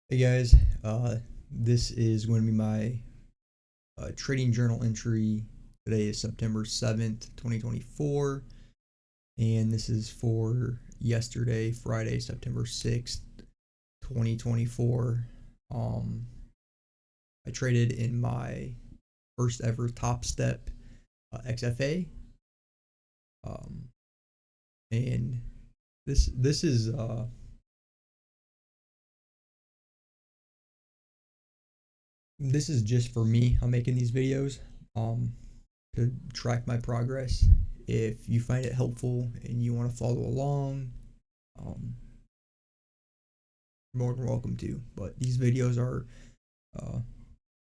Hey guys, this is going to be my trading journal entry. Today is September 7th, 2024, and this is for yesterday, Friday, September 6th, 2024. I traded in my first ever Top Step XFA, um, and this is this is just for me. I'm making these videos to track my progress. If you find it helpful and you want to follow along, um, more than welcome to. But these videos are uh,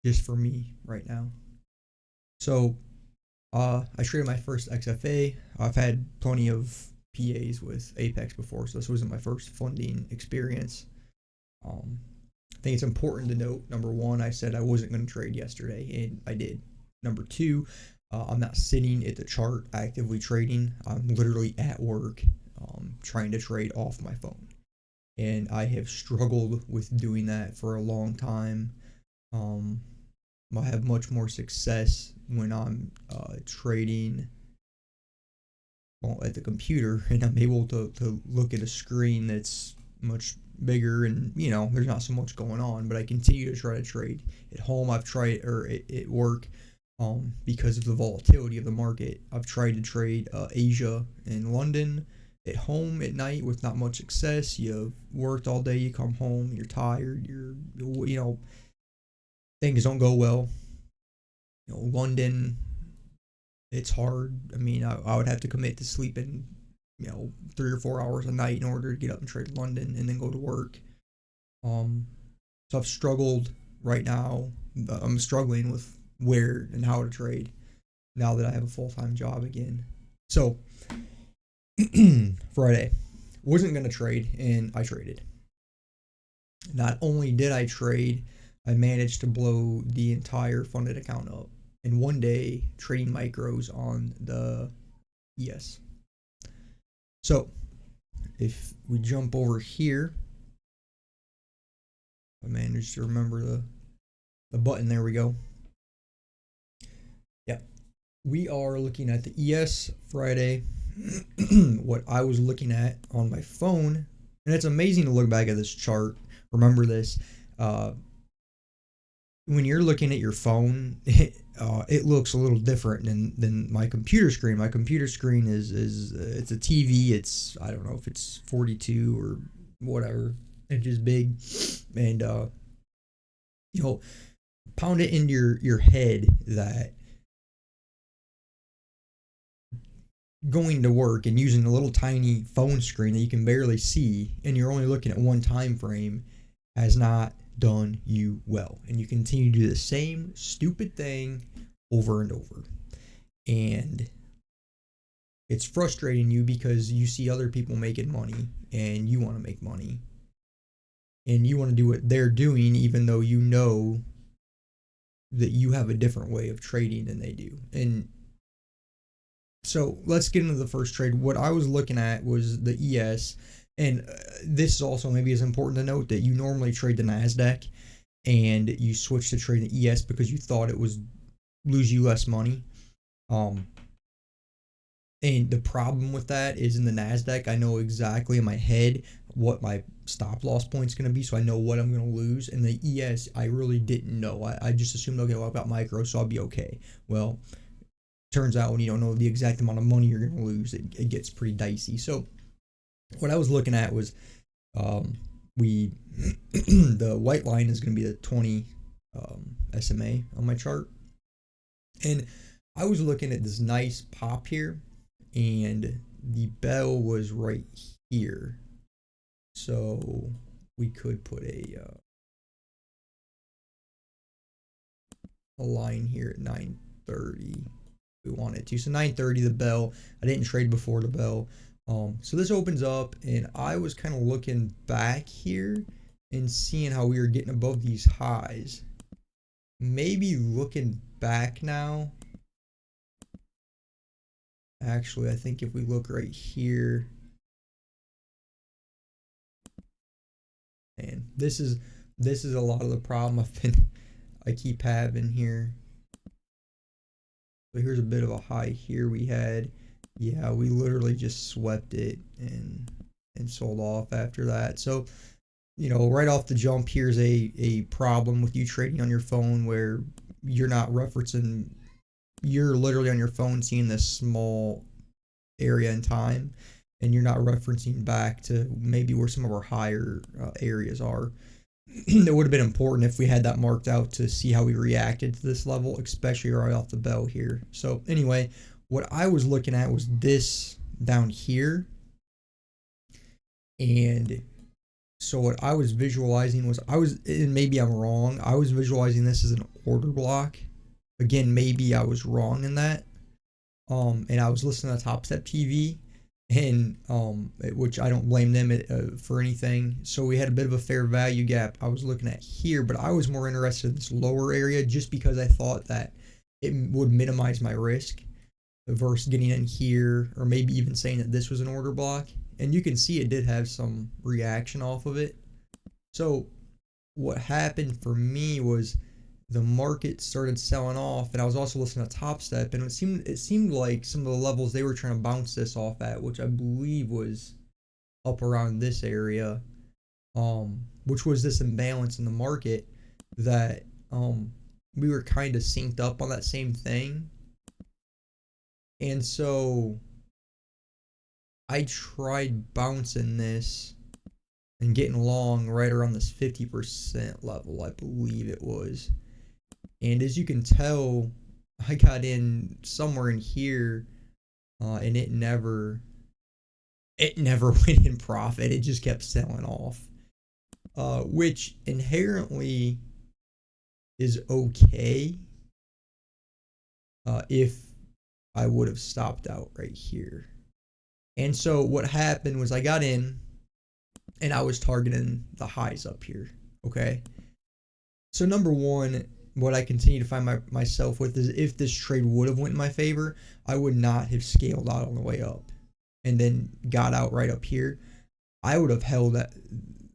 just for me right now. So I traded my first XFA. I've had plenty of PAs with Apex before, so this wasn't my first funding experience. I think it's important to note, number one, I said I wasn't going to trade yesterday, and I did. Number two, I'm not sitting at the chart actively trading. I'm literally at work trying to trade off my phone. And I have struggled with doing that for a long time. I have much more success when I'm trading at the computer and I'm able to look at a screen that's much bigger and there's not so much going on, but I continue to try to trade. At home I've tried, or at work, because of the volatility of the market, I've tried to trade Asia and London at home at night with not much success. You've worked all day, you come home, you're tired, things don't go well. London, it's hard. I mean, I would have to commit to sleeping 3 or 4 hours a night in order to get up and trade London and then go to work. So I've struggled right now. I'm struggling with where and how to trade now that I have a full-time job again. So Friday, wasn't going to trade, and I traded. Not only did I trade, I managed to blow the entire funded account up in one day trading micros on the ES. So if we jump over here, I managed to remember the button. There we go. Yeah, we are looking at the ES Friday. What I was looking at on my phone, and it's amazing to look back at this chart. Remember this. When you're looking at your phone, it looks a little different than my computer screen. My computer screen is it's a TV. It's, I don't know if it's 42 or whatever inches big, and pound it into your head that going to work and using a little tiny phone screen that you can barely see, and you're only looking at one time frame, has not done you well, and you continue to do the same stupid thing over and over, and it's frustrating you because you see other people making money and you want to make money and you want to do what they're doing, even though you know that you have a different way of trading than they do. And so let's get into the first trade. What I was looking at was the ES. And this is also maybe is important to note that you normally trade the NASDAQ and you switch to trade the ES because you thought it was lose you less money. And the problem with that is in the NASDAQ, I know exactly in my head what my stop loss point is going to be, so I know what I'm going to lose. And the ES, I really didn't know. I just assumed, okay, well, I've got micro, so I'll be okay. Well, turns out when you don't know the exact amount of money you're going to lose, it gets pretty dicey. So what I was looking at was the white line is going to be the 20 SMA on my chart. And I was looking at this nice pop here, and the bell was right here. So we could put a line here at 9:30 if we wanted to. So 9:30, the bell. I didn't trade before the bell. So this opens up, and I was kind of looking back here and seeing how we were getting above these highs. Maybe looking back now, actually, I think if we look right here, and this is this is a lot of the problem I keep having here. So here's a bit of a high here we had. Yeah, we literally just swept it and sold off after that. So, you know, right off the jump, here's a problem with you trading on your phone where you're not referencing, you're literally on your phone seeing this small area in time, and you're not referencing back to maybe where some of our higher areas are. It would have been important if we had that marked out to see how we reacted to this level, especially right off the bell here. So anyway, what I was looking at was this down here. And so what I was visualizing was, and maybe I'm wrong, I was visualizing this as an order block. Again, maybe I was wrong in that. And I was listening to Top Step TV, and which I don't blame them for anything. So we had a bit of a fair value gap I was looking at here, but I was more interested in this lower area just because I thought that it would minimize my risk versus getting in here, or maybe even saying that this was an order block. And you can see it did have some reaction off of it. So what happened for me was the market started selling off, and I was also listening to Top Step, and it seemed like some of the levels they were trying to bounce this off at, which I believe was up around this area, which was this imbalance in the market that we were kind of synced up on that same thing. And so I tried bouncing this and getting long right around this 50% level, I believe it was. And as you can tell, I got in somewhere in here, and it never went in profit. It just kept selling off, which inherently is okay if I would have stopped out right here. And so what happened was I got in, and I was targeting the highs up here, okay? So number one, what I continue to find myself with is, if this trade would have went in my favor, I would not have scaled out on the way up and then got out right up here. I would have held that.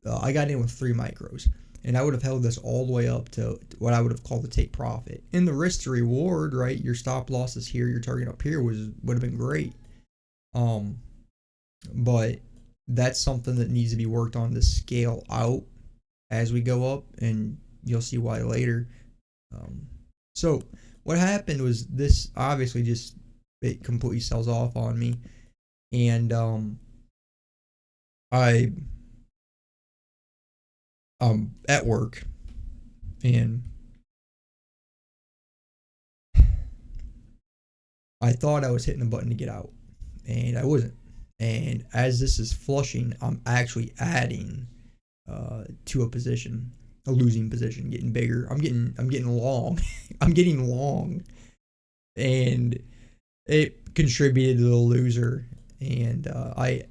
I got in with 3 micros, and I would have held this all the way up to what I would have called the take profit. And the risk to reward, right? Your stop losses here, your target up here would have been great. But that's something that needs to be worked on to scale out as we go up, and you'll see why later. So what happened was, this obviously just, it completely sells off on me, and I at work, and I thought I was hitting the button to get out, and I wasn't. And as this is flushing, I'm actually adding to a position, a losing position, getting bigger. I'm getting long. I'm getting long, and it contributed to the loser. And I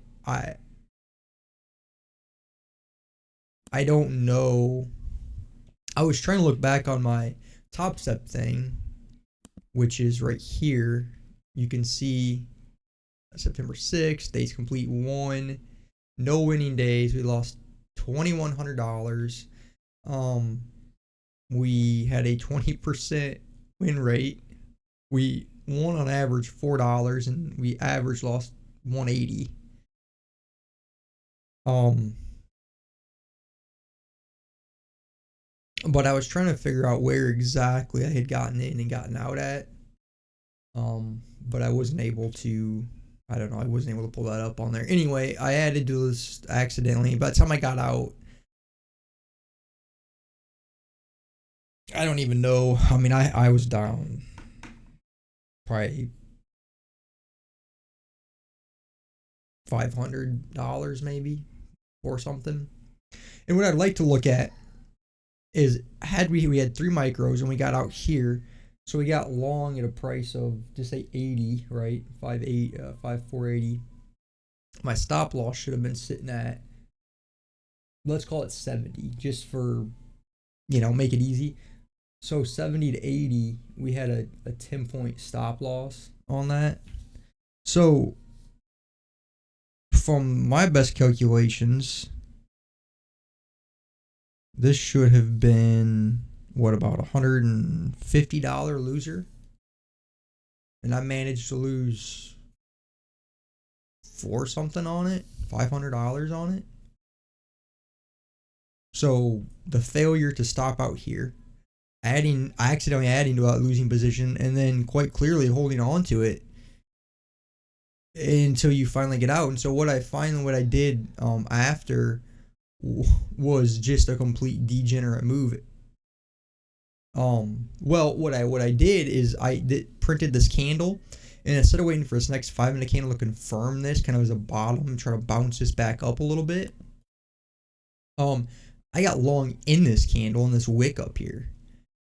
don't know. I was trying to look back on my Top Step thing, which is right here. You can see September 6th, days complete 1, no winning days. We lost $2,100. We had a 20% win rate. We won on average $4, and we average lost $180. But I was trying to figure out where exactly I had gotten in and gotten out at. But I wasn't able to, I don't know, I wasn't able to pull that up on there. Anyway, I added to this accidentally. By the time I got out, I don't even know. I mean, I was down probably $500 maybe, or something. And what I'd like to look at is, we had 3 micros and we got out here, so we got long at a price of, just say 80, right? 480. My stop loss should have been sitting at, let's call it 70, just for, make it easy. So 70 to 80, we had a 10-point stop loss on that. So from my best calculations, This should have been, what, about $150 loser? And I managed to lose four something on it, $500 on it. So the failure to stop out here, accidentally adding to that losing position, and then quite clearly holding on to it until you finally get out. And so what I did after was just a complete degenerate move. Well, what I did is printed this candle, and instead of waiting for this next 5-minute candle to confirm this, kind of as a bottom, try to bounce this back up a little bit. I got long in this candle, in this wick up here.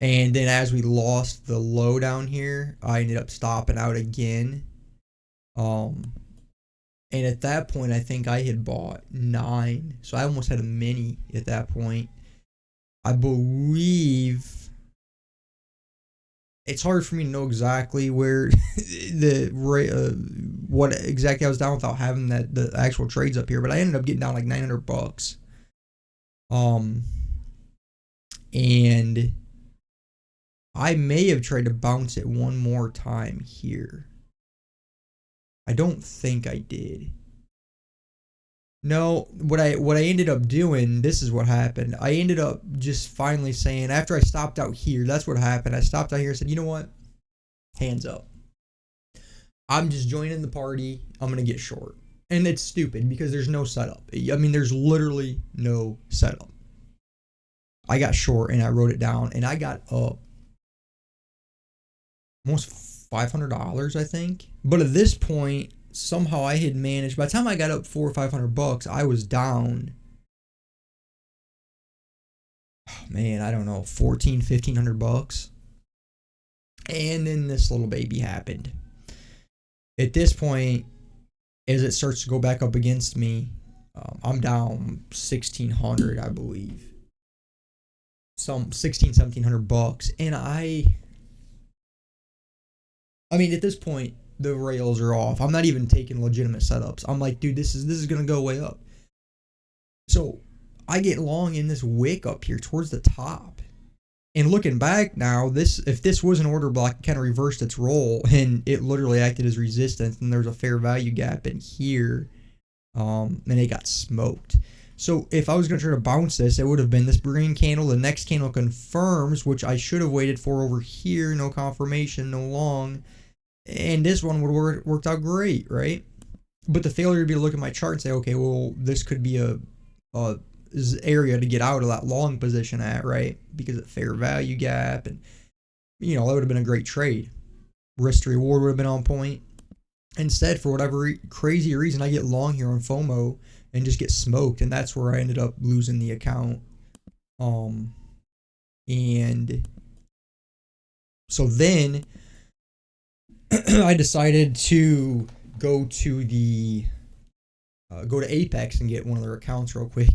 And then as we lost the low down here, I ended up stopping out again. And at that point, I think I had bought 9. So I almost had a mini at that point. I believe it's hard for me to know exactly where what exactly I was down without having the actual trades up here, but I ended up getting down like $900. And I may have tried to bounce it one more time here. I don't think I did. No, what I ended up doing, this is what happened. I ended up just finally saying, after I stopped out here, that's what happened. I stopped out here and said, you know what? Hands up. I'm just joining the party. I'm going to get short. And it's stupid because there's no setup. I mean, there's literally no setup. I got short and I wrote it down, and I got up almost $500, I think. But at this point, somehow I had managed, by the time I got up $400 or $500, I was down, oh man, I don't know, $1,400-$1,500. And then this little baby happened. At this point, as it starts to go back up against me, I'm down $1,600, I believe. Some $1,700, and I mean, at this point, the rails are off. I'm not even taking legitimate setups. I'm like, dude, this is gonna go way up. So I get long in this wick up here towards the top, and looking back now, if this was an order block, it kind of reversed its role, and it literally acted as resistance, and there's a fair value gap in here, and it got smoked. So if I was going to try to bounce this, it would have been this green candle. The next candle confirms, which I should have waited for over here. No confirmation, no long. And this one would have worked out great, right? But the failure would be to look at my chart and say, okay, well, this could be a area to get out of that long position at, right? Because of fair value gap. And, that would have been a great trade. Risk to reward would have been on point. Instead, for whatever crazy reason, I get long here on FOMO and just get smoked, and that's where I ended up losing the account. And so then I decided to go to Apex and get one of their accounts real quick.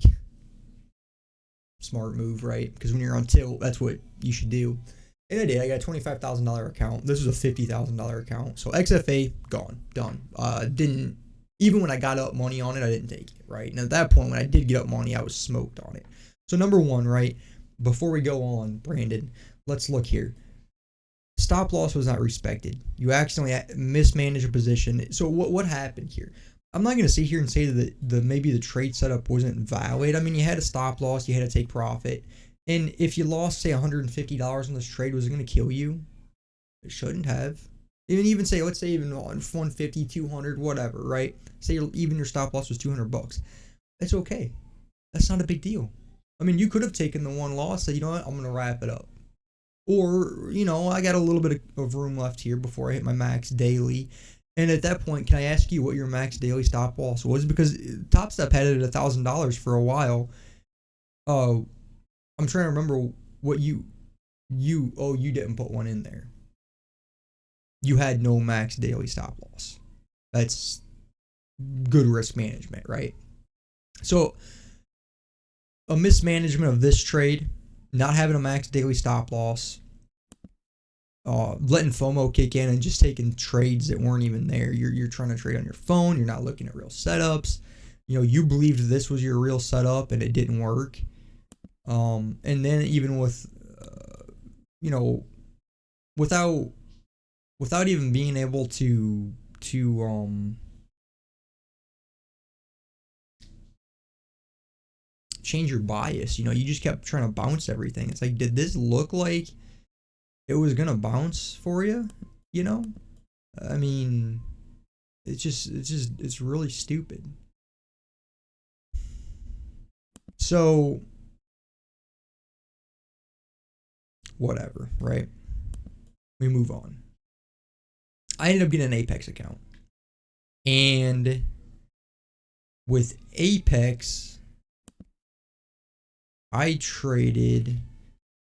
Smart move, right? Because when you're on tilt, that's what you should do. And I did. I got a $25,000 account. This was a $50,000 account. So XFA, gone, done. Even when I got up money on it, I didn't take it, right? And at that point, when I did get up money, I was smoked on it. So number one, right, before we go on, Brandon, let's look here. Stop loss was not respected. You accidentally mismanaged a position. So what happened here? I'm not going to sit here and say that maybe the trade setup wasn't valid. I mean, you had a stop loss. You had to take profit. And if you lost, say, $150 on this trade, was it going to kill you? It shouldn't have. Even say, let's say even on 150, 200, whatever, right? Say even your stop loss was $200. That's okay. That's not a big deal. I mean, you could have taken the one loss, said, you know what, I'm going to wrap it up. Or, I got a little bit of room left here before I hit my max daily. And at that point, can I ask you what your max daily stop loss was? Because Top Step had it at $1,000 for a while. I'm trying to remember what you didn't put one in there. You had no max daily stop loss. That's good risk management, right? So a mismanagement of this trade, not having a max daily stop loss, letting FOMO kick in and just taking trades that weren't even there. You're trying to trade on your phone. You're not looking at real setups. You believed this was your real setup and it didn't work. And then even with, you know, without even being able to change your bias, you just kept trying to bounce everything. It's like, did this look like it was gonna bounce for you? You know, I mean, it's really stupid. So whatever, right? We move on. I ended up getting an Apex account. And with Apex, I traded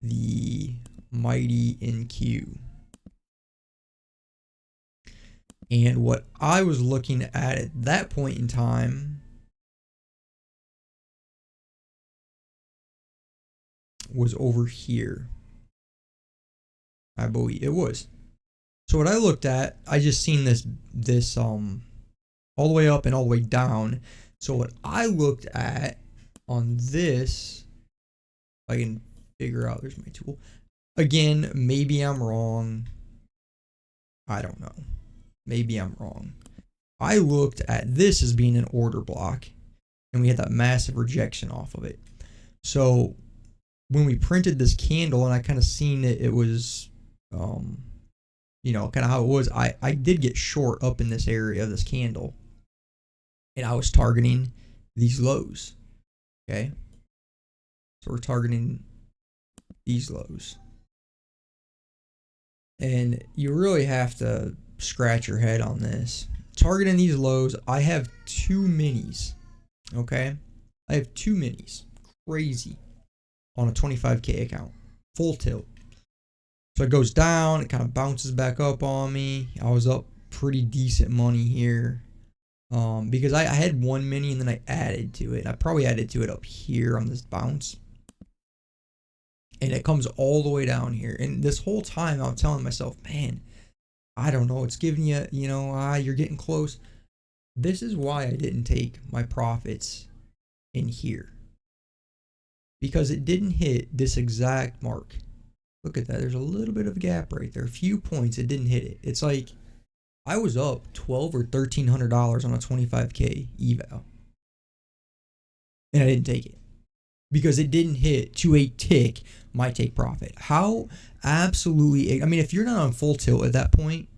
the Mighty NQ. And what I was looking at that point in time was over here. I believe it was. So what I looked at, I just seen this all the way up and all the way down. So what I looked at on this, if I can figure out, there's my tool. Again, maybe I'm wrong. I don't know. Maybe I'm wrong. I looked at this as being an order block, and we had that massive rejection off of it. So when we printed this candle, and I kind of seen it was, kind of how it was, I did get short up in this area of this candle, and I was targeting these lows. Okay, so we're targeting these lows, and you really have to scratch your head on this. Targeting these lows, I have 2 minis. Okay, I have 2 minis. Crazy. On a 25K account, full tilt. So it goes down, it kind of bounces back up on me. I was up pretty decent money here, because I had 1 mini and then I added to it. I probably added to it up here on this bounce, and it comes all the way down here. And this whole time I'm telling myself, man, I don't know, it's giving you, you're getting close. This is why I didn't take my profits in here, because it didn't hit this exact mark. Look at that. There's a little bit of a gap right there. A few points. It didn't hit it. It's like I was up $1,200 or $1,300 on a 25K eval, and I didn't take it because it didn't hit to a tick my take profit. How absolutely. I mean, if you're not on full tilt at that point,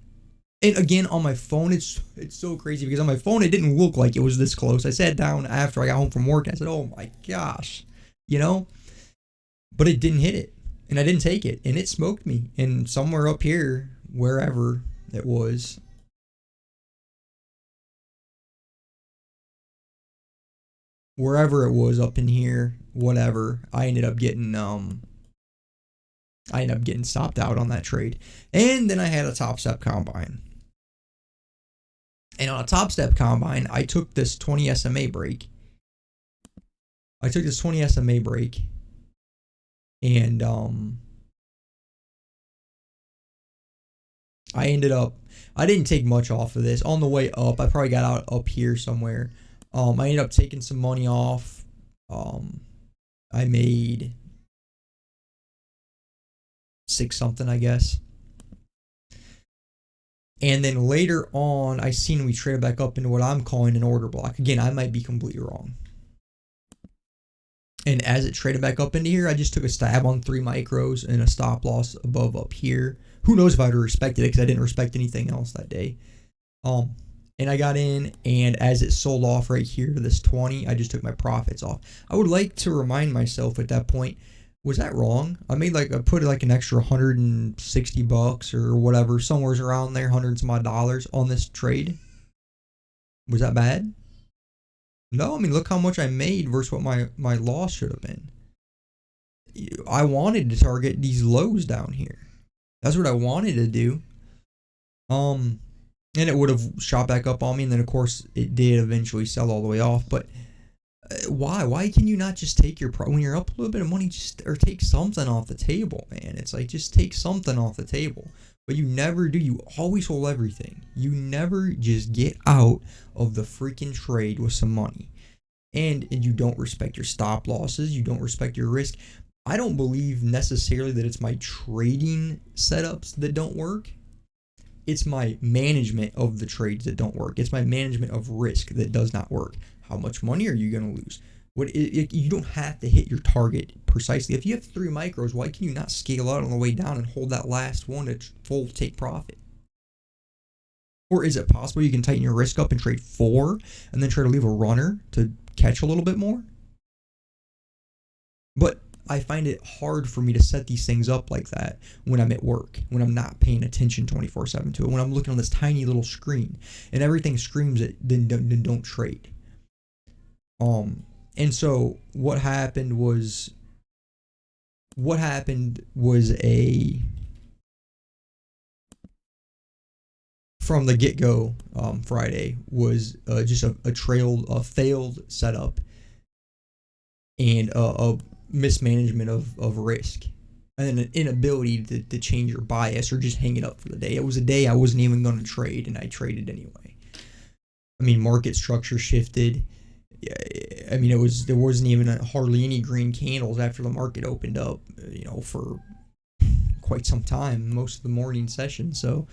and again on my phone, it's so crazy because on my phone it didn't look like it was this close. I sat down after I got home from work and I said, "Oh my gosh," but it didn't hit it. And I didn't take it, and it smoked me. And somewhere up here, wherever it was, up in here, whatever, I ended up getting stopped out on that trade. And then I had a Top Step combine. And on a Top Step combine, I took this 20 SMA break. And I didn't take much off of this. On the way up, I probably got out up here somewhere. I ended up taking some money off. I made 6 something, I guess. And then later on, I seen we traded back up into what I'm calling an order block. Again, I might be completely wrong. And as it traded back up into here, I just took a stab on 3 micros and a stop loss above up here. Who knows if I would have respected it, because I didn't respect anything else that day. And I got in, and as it sold off right here to this 20, I just took my profits off. I would like to remind myself at that point, was that wrong? I put like an extra $160 or whatever, somewhere around there, $100 and some odd on this trade. Was that bad? No, I mean, look how much I made versus what my loss should have been. I wanted to target these lows down here. That's what I wanted to do. And it would have shot back up on me, and then of course it did eventually sell all the way off. But why? Why can you not just take your when you're up a little bit of money, or take something off the table, man? It's like, just take something off the table. But you never do. You always hold everything. You never just get out of the freaking trade with some money. and you don't respect your stop losses, you don't respect your risk. I don't believe necessarily that it's my trading setups that don't work. It's my management of the trades that don't work. It's my management of risk that does not work. How much money are you going to lose? You don't have to hit your target precisely. If you have 3 micros, why can you not scale out on the way down and hold that last one to full take profit? Or is it possible you can tighten your risk up and trade 4 and then try to leave a runner to catch a little bit more? But I find it hard for me to set these things up like that when I'm at work, when I'm not paying attention 24/7 to it, when I'm looking on this tiny little screen and everything screams at then don't trade. And so what happened was a from the get-go, Friday was just a failed setup and a mismanagement of risk, and an inability to change your bias or just hang it up for the day. It was a day I wasn't even going to trade, and I traded anyway. I mean, market structure shifted. I mean, there wasn't even hardly any green candles after the market opened up, for quite some time, most of the morning session. So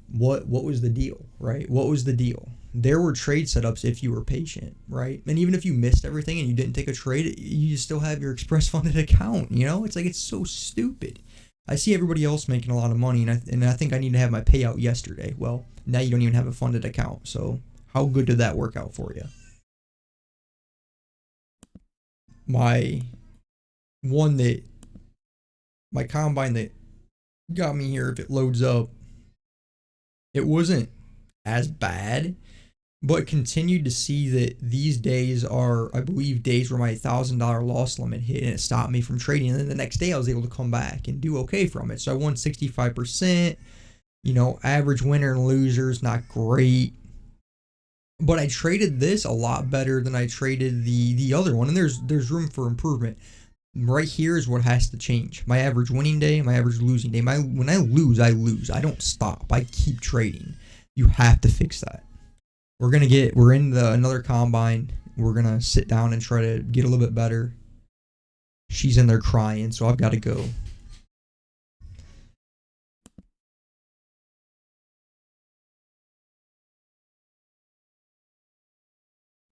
what was the deal, right? What was the deal? There were trade setups if you were patient, right? And even if you missed everything and you didn't take a trade, you still have your express funded account. It's like, it's so stupid. I see everybody else making a lot of money, and I think I need to have my payout yesterday. Well, now you don't even have a funded account. So how good did that work out for you? My combine that got me here, if it loads up, it wasn't as bad, but continued to see that these days are, I believe, days where my $1,000 loss limit hit and it stopped me from trading. And then the next day I was able to come back and do okay from it. So I won 65%. Average winner and losers, not great. But I traded this a lot better than I traded the other one. And there's room for improvement. Right here is what has to change. My average winning day, my average losing day. When I lose, I lose. I don't stop. I keep trading. You have to fix that. We're in another combine. We're gonna sit down and try to get a little bit better. She's in there crying, so I've got to go.